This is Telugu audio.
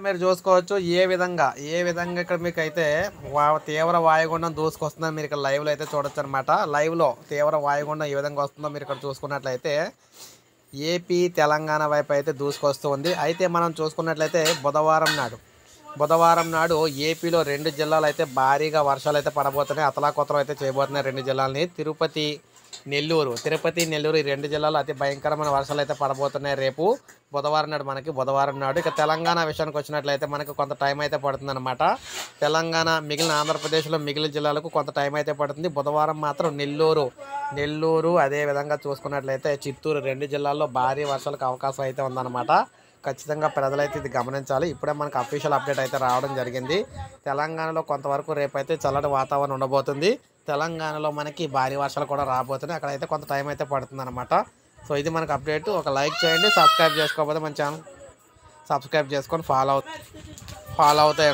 మీరు చూసుకోవచ్చు ఏ విధంగా ఇక్కడ మీకు అయితే తీవ్ర వాయుగుండం దూసుకొస్తుందని మీరు ఇక్కడ లైవ్లో అయితే చూడొచ్చు అనమాట. లైవ్లో తీవ్ర వాయుగుండం ఏ విధంగా వస్తుందో మీరు ఇక్కడ చూసుకున్నట్లయితే ఏపీ తెలంగాణ వైపు అయితే దూసుకొస్తూ ఉంది. అయితే మనం చూసుకున్నట్లయితే బుధవారం నాడు ఏపీలో 2 జిల్లాలు అయితే భారీగా వర్షాలు అయితే పడబోతున్నాయి. అతలాకుతలం అయితే చేయబోతున్నాయి 2 జిల్లాలని. తిరుపతి నెల్లూరు ఈ 2 జిల్లాలు అతి భయంకరమైన వర్షాలు అయితే పడబోతున్నాయి రేపు బుధవారం నాడు. ఇక తెలంగాణ విషయానికి వచ్చినట్లయితే మనకు కొంత టైం అయితే పడుతుంది అనమాట. తెలంగాణ మిగిలిన ఆంధ్రప్రదేశ్లో మిగిలిన జిల్లాలకు కొంత టైం అయితే పడుతుంది. బుధవారం మాత్రం నెల్లూరు అదేవిధంగా చూసుకున్నట్లయితే చిత్తూరు 2 జిల్లాల్లో భారీ వర్షాలకు అవకాశం అయితే ఉందన్నమాట. ఖచ్చితంగా ప్రజలైతే ఇది గమనించాలి. ఇప్పుడే మనకు అఫీషియల్ అప్డేట్ అయితే రావడం జరిగింది. తెలంగాణలో కొంతవరకు రేపైతే చల్లటి వాతావరణం ఉండబోతుంది. తెలంగాణలో మనకి భారీ వర్షాలు కూడా రాబోతున్నాయి. అక్కడైతే కొంత టైం అయితే పడుతుంది అనమాట. సో ఇది మనకు అప్డేట్. ఒక లైక్ చేయండి, సబ్స్క్రైబ్ చేసుకోకపోతే మన ఛానల్ సబ్స్క్రైబ్ చేసుకొని ఫాలో అవుతాయి.